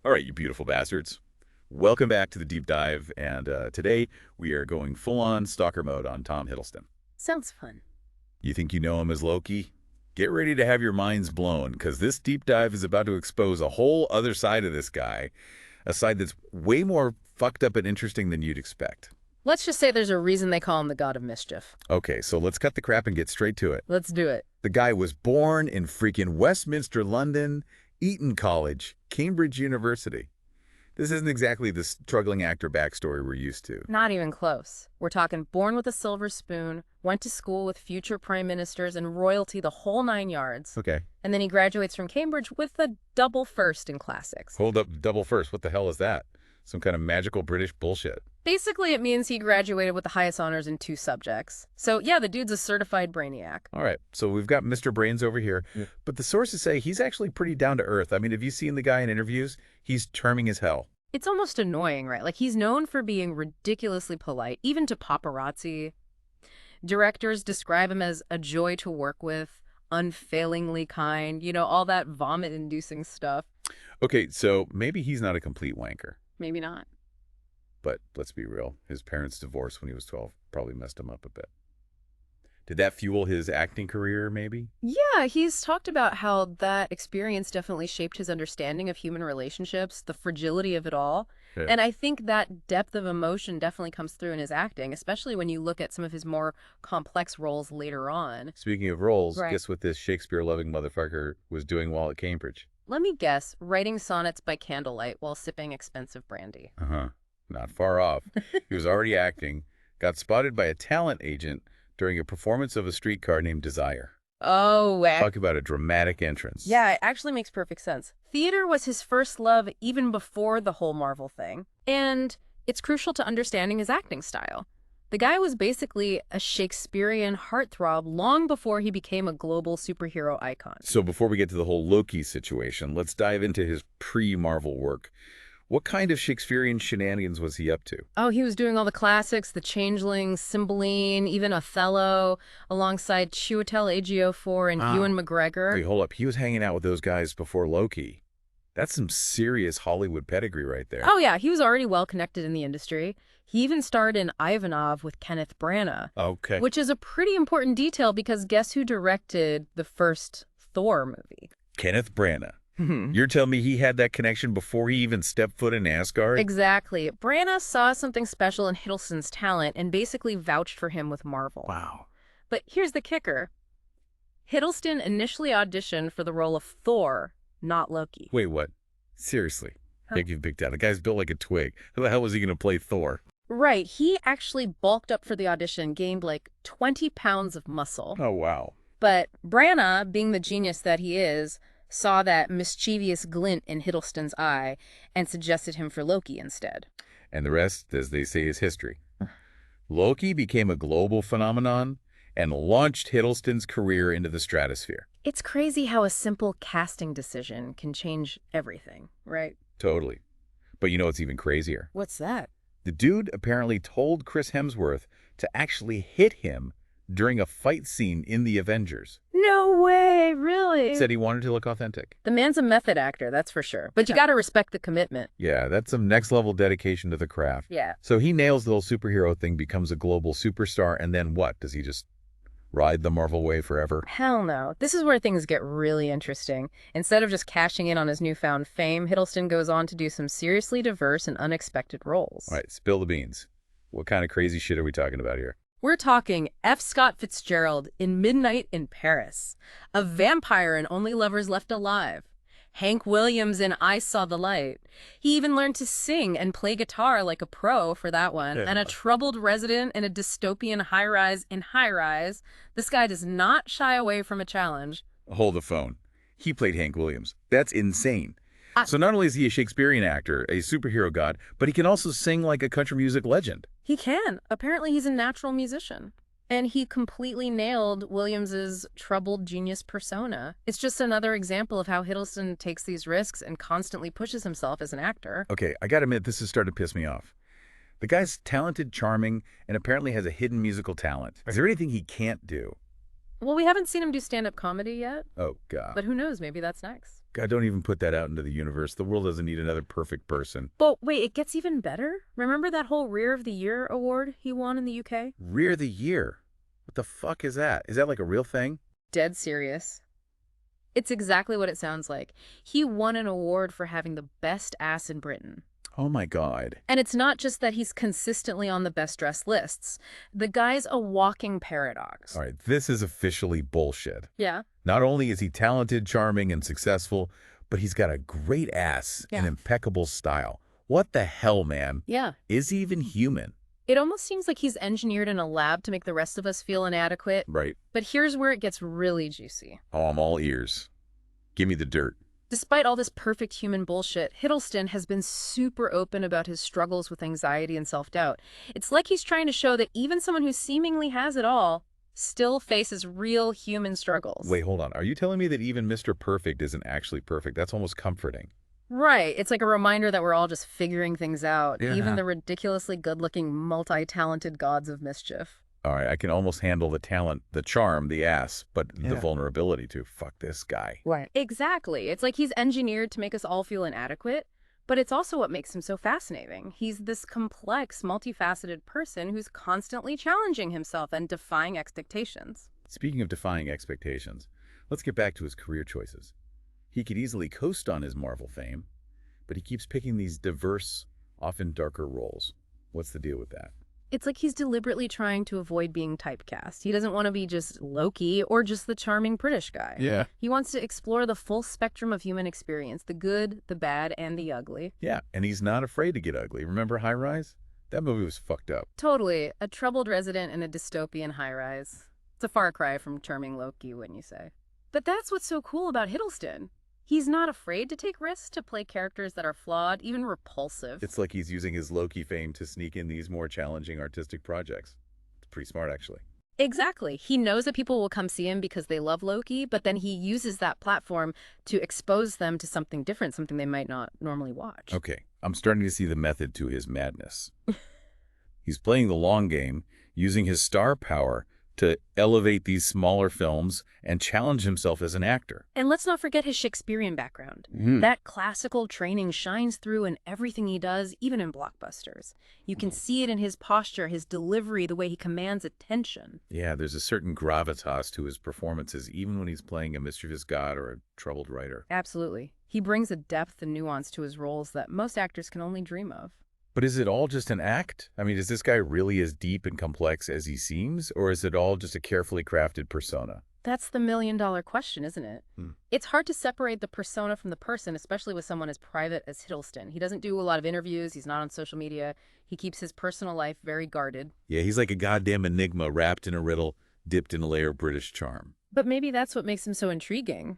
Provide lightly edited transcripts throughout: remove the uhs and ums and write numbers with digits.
All right, you beautiful bastards. Welcome back to the deep dive, and today we are going full-on stalker mode on Tom Hiddleston. Sounds fun. You think you know him as Loki? Get ready to have your minds blown, because this deep dive is about to expose a whole other side of this guy, a side that's way more fucked up and interesting than you'd expect. Let's just say there's a reason they call him the God of Mischief. Okay, so let's cut the crap and get straight to it. Let's do it. The guy was born in freaking Westminster, London, Eton College, Cambridge University. This isn't exactly the struggling actor backstory we're used to. Not even close. We're talking born with a silver spoon, went to school with future prime ministers and royalty the whole 9 yards. Okay. And then he graduates from Cambridge with a double first in classics. Hold up, double first. What the hell is that? Some kind of magical British bullshit. Basically, it means he graduated with the highest honors in 2 subjects. So yeah, the dude's a certified brainiac. All right, so we've got Mr. Brains over here, but the sources say he's actually pretty down to earth. I mean, have you seen the guy in interviews? He's charming as hell. It's almost annoying, right? Like, he's known for being ridiculously polite, even to paparazzi. Directors describe him as a joy to work with, unfailingly kind, all that vomit-inducing stuff. Okay, so maybe he's not a complete wanker, Maybe not. but let's be real. His parents' divorce when he was 12 probably messed him up a bit. Did that fuel his acting career, maybe? Yeah, he's talked about how that experience definitely shaped his understanding of human relationships, the fragility of it all. Yeah. And I think that depth of emotion definitely comes through in his acting, especially when you look at some of his more complex roles later on. Speaking of roles, Right. guess what this Shakespeare-loving motherfucker was doing while at Cambridge? Let me guess, writing sonnets by candlelight while sipping expensive brandy. Uh-huh. Not far off. He was already acting, got spotted by a talent agent during a performance of a streetcar named Desire. Oh, Talk about a dramatic entrance. yeah, it actually makes perfect sense. Theater was his first love even before the whole Marvel thing. And it's crucial to understanding his acting style. The guy was basically a Shakespearean heartthrob long before he became a global superhero icon. So before we get to the whole Loki situation, let's dive into his pre-Marvel work. What kind of Shakespearean shenanigans was he up to? Oh, he was doing all the classics, The Changeling, Cymbeline, even Othello, alongside Chiwetel Ejiofor and Wow. Ewan McGregor. Wait, hold up. He was hanging out with those guys before Loki. That's some serious Hollywood pedigree right there. Oh, yeah, he was already well connected in the industry. He even starred in Ivanov with Kenneth Branagh, Okay. which is a pretty important detail because guess who directed the first Thor movie? Kenneth Branagh. You're telling me he had that connection before he even stepped foot in Asgard? Exactly. Branagh saw something special in Hiddleston's talent and basically vouched for him with Marvel. Wow. But here's the kicker. Hiddleston initially auditioned for the role of Thor, not Loki. Wait, what? Seriously? Huh. Think you've picked out. The guy's built like a twig. How the hell was he going to play Thor? Right. He actually bulked up for the audition, gained like 20 pounds of muscle. Oh, wow. But Branagh, being the genius that he is, saw that mischievous glint in Hiddleston's eye and suggested him for Loki instead. And the rest, as they say, is history. Loki became a global phenomenon and launched Hiddleston's career into the stratosphere. It's crazy how a simple casting decision can change everything, right? Totally. But you know what's even crazier? What's that? The dude apparently told Chris Hemsworth to actually hit him during a fight scene in The Avengers. No way, really? Said he wanted to look authentic. The man's a method actor, that's for sure. But you gotta respect the commitment. Yeah, that's some next-level dedication to the craft. Yeah. So he nails the whole superhero thing, becomes a global superstar, and then what? Does he just ride the Marvel wave forever? Hell no. This is where things get really interesting. Instead of just cashing in on his newfound fame, Hiddleston goes on to do some seriously diverse and unexpected roles. All right, spill the beans. What kind of crazy shit are we talking about here? We're talking F. Scott Fitzgerald in Midnight in Paris, a vampire in Only Lovers Left Alive, Hank Williams in I Saw the Light. He even learned to sing and play guitar like a pro for that one, and a troubled resident in a dystopian high-rise in High Rise. This guy does not shy away from a challenge. Hold the phone. He played Hank Williams. That's insane. So not only is he a Shakespearean actor, a superhero god, but he can also sing like a country music legend. He can. Apparently he's a natural musician. And he completely nailed Williams's troubled genius persona. It's just another example of how Hiddleston takes these risks and constantly pushes himself as an actor. Okay, I gotta admit, this is starting to piss me off. The guy's talented, charming, and apparently has a hidden musical talent. Is there anything he can't do? Well, we haven't seen him do stand-up comedy yet, Oh, God. but who knows, maybe that's next. God, don't even put that out into the universe. The world doesn't need another perfect person. But wait, it gets even better? Remember that whole Rear of the Year award he won in the UK? Rear the year. What the fuck is that? Is that like a real thing? Dead serious. It's exactly what it sounds like. He won an award for having the best ass in Britain. Oh my God. And it's not just that he's consistently on the best dressed lists. The guy's a walking paradox. All right, this is officially bullshit. Yeah. Not only is he talented, charming, and successful, but he's got a great ass and impeccable style. What the hell, man? Yeah. Is he even human? It almost seems like he's engineered in a lab to make the rest of us feel inadequate. Right. But here's where it gets really juicy. Oh, I'm all ears. Give me the dirt. Despite all this perfect human bullshit, Hiddleston has been super open about his struggles with anxiety and self-doubt. It's like he's trying to show that even someone who seemingly has it all still faces real human struggles. Wait, hold on. Are you telling me that even Mr. Perfect isn't actually perfect? That's almost comforting. Right. It's like a reminder that we're all just figuring things out, Yeah. even the ridiculously good-looking, multi-talented gods of mischief. All right, I can almost handle the talent, the charm, the ass, but the vulnerability too. Fuck this guy. Right. Exactly. It's like he's engineered to make us all feel inadequate, but it's also what makes him so fascinating. He's this complex, multifaceted person who's constantly challenging himself and defying expectations. Speaking of defying expectations, let's get back to his career choices. He could easily coast on his Marvel fame, but he keeps picking these diverse, often darker roles. What's the deal with that? It's like he's deliberately trying to avoid being typecast. He doesn't want to be just Loki or just the charming British guy. Yeah. He wants to explore the full spectrum of human experience, the good, the bad, and the ugly. Yeah, and he's not afraid to get ugly. Remember High Rise? That movie was fucked up. Totally. A troubled resident in a dystopian high-rise. It's a far cry from charming Loki, wouldn't you say? But that's what's so cool about Hiddleston. He's not afraid to take risks, to play characters that are flawed, even repulsive. It's like he's using his Loki fame to sneak in these more challenging artistic projects. It's pretty smart, actually. Exactly. He knows that people will come see him because they love Loki, but then he uses that platform to expose them to something different, something they might not normally watch. Okay, I'm starting to see the method to his madness. He's playing the long game, using his star power to elevate these smaller films and challenge himself as an actor. And let's not forget his Shakespearean background. That classical training shines through in everything he does, even in blockbusters. You can see it in his posture, his delivery, the way he commands attention. Yeah, there's a certain gravitas to his performances, even when he's playing a mischievous god or a troubled writer. Absolutely. He brings a depth and nuance to his roles that most actors can only dream of. But is it all just an act? I mean, is this guy really as deep and complex as he seems, or is it all just a carefully crafted persona? That's the million-dollar question, isn't it? It's hard to separate the persona from the person, especially with someone as private as Hiddleston. He doesn't do a lot of interviews. He's not on social media. He keeps his personal life very guarded. Yeah, he's like a goddamn enigma wrapped in a riddle, dipped in a layer of British charm. But maybe that's what makes him so intriguing.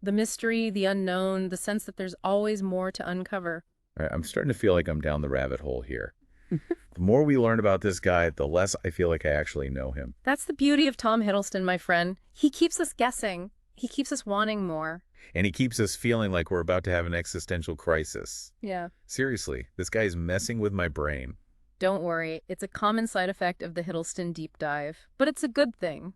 The mystery, the unknown, the sense that there's always more to uncover. All right, I'm starting to feel like I'm down the rabbit hole here. The more we learn about this guy, the less I feel like I actually know him. That's the beauty of Tom Hiddleston, my friend. He keeps us guessing. He keeps us wanting more. And he keeps us feeling like we're about to have an existential crisis. Yeah. Seriously, this guy's messing with my brain. Don't worry. It's a common side effect of the Hiddleston deep dive. But it's a good thing.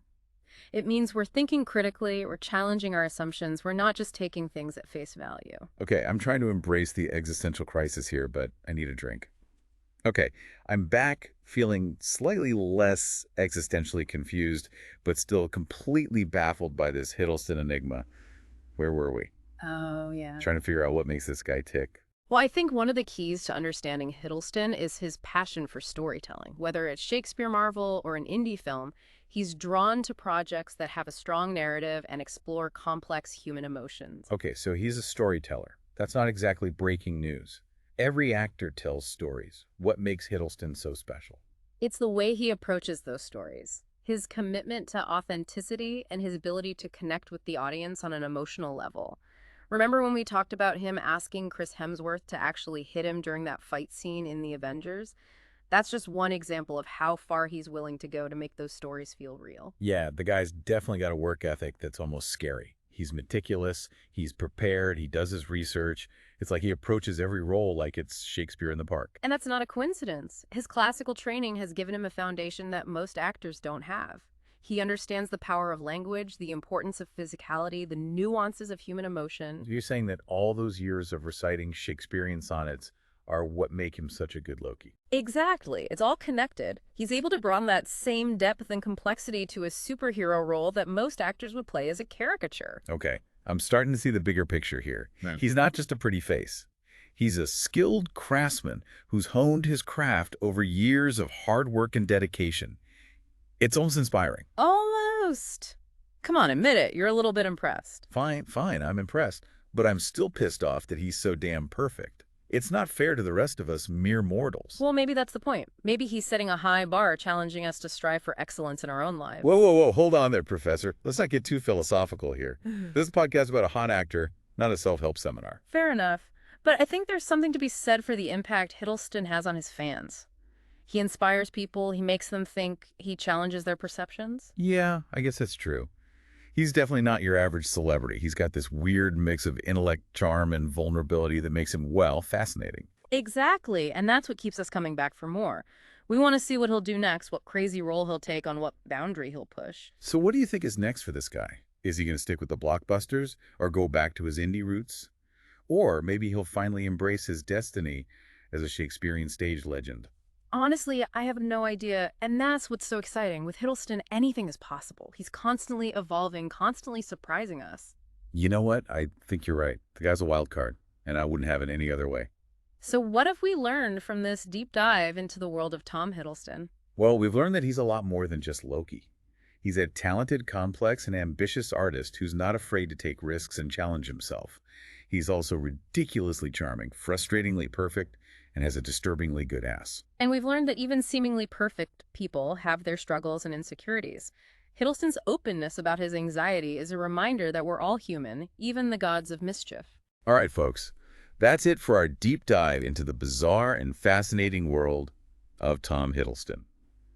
It means we're thinking critically, we're challenging our assumptions, we're not just taking things at face value. Okay, I'm trying to embrace the existential crisis here, but I need a drink. Okay, I'm back feeling slightly less existentially confused, but still completely baffled by this Hiddleston enigma. Where were we? Oh, yeah. Trying to figure out what makes this guy tick. Well, I think one of the keys to understanding Hiddleston is his passion for storytelling. Whether it's Shakespeare, Marvel, or an indie film, he's drawn to projects that have a strong narrative and explore complex human emotions. Okay, so he's a storyteller. That's not exactly breaking news. Every actor tells stories. What makes Hiddleston so special? It's the way he approaches those stories. His commitment to authenticity and his ability to connect with the audience on an emotional level. Remember when we talked about him asking Chris Hemsworth to actually hit him during that fight scene in The Avengers? That's just one example of how far he's willing to go to make those stories feel real. Yeah, the guy's definitely got a work ethic that's almost scary. He's meticulous, he's prepared, he does his research. It's like he approaches every role like it's Shakespeare in the Park. And that's not a coincidence. His classical training has given him a foundation that most actors don't have. He understands the power of language, the importance of physicality, the nuances of human emotion. You're saying that all those years of reciting Shakespearean sonnets are what make him such a good Loki. Exactly. It's all connected. He's able to bring that same depth and complexity to a superhero role that most actors would play as a caricature. Okay, I'm starting to see the bigger picture here. Right. He's not just a pretty face. He's a skilled craftsman who's honed his craft over years of hard work and dedication. It's almost inspiring. Almost. Come on, admit it. You're a little bit impressed. Fine, I'm impressed. But I'm still pissed off that he's so damn perfect. It's not fair to the rest of us mere mortals. Well, maybe that's the point. Maybe he's setting a high bar, challenging us to strive for excellence in our own lives. Whoa, hold on there, Professor. Let's not get too philosophical here. This podcast is about a hot actor, not a self-help seminar. Fair enough. But I think there's something to be said for the impact Hiddleston has on his fans. He inspires people, he makes them think, he challenges their perceptions. Yeah, I guess that's true. He's definitely not your average celebrity. He's got this weird mix of intellect, charm, and vulnerability that makes him, well, fascinating. Exactly, and that's what keeps us coming back for more. We want to see what he'll do next, what crazy role he'll take, on what boundary he'll push. So what do you think is next for this guy? Is he going to stick with the blockbusters or go back to his indie roots? Or maybe he'll finally embrace his destiny as a Shakespearean stage legend. Honestly, I have no idea, and that's what's so exciting. With Hiddleston, anything is possible. He's constantly evolving, constantly surprising us. You know what? I think you're right. The guy's a wild card, and I wouldn't have it any other way. So what have we learned from this deep dive into the world of Tom Hiddleston? Well, we've learned that he's a lot more than just Loki. He's a talented, complex, and ambitious artist who's not afraid to take risks and challenge himself. He's also ridiculously charming, frustratingly perfect, and has a disturbingly good ass. And we've learned that even seemingly perfect people have their struggles and insecurities. Hiddleston's openness about his anxiety is a reminder that we're all human, even the gods of mischief. All right, folks. That's it for our deep dive into the bizarre and fascinating world of Tom Hiddleston.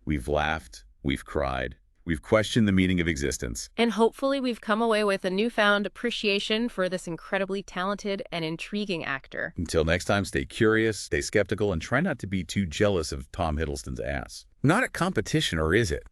We've laughed, we've cried, we've questioned the meaning of existence. And hopefully we've come away with a newfound appreciation for this incredibly talented and intriguing actor. Until next time, stay curious, stay skeptical, and try not to be too jealous of Tom Hiddleston's ass. Not a competition, or is it?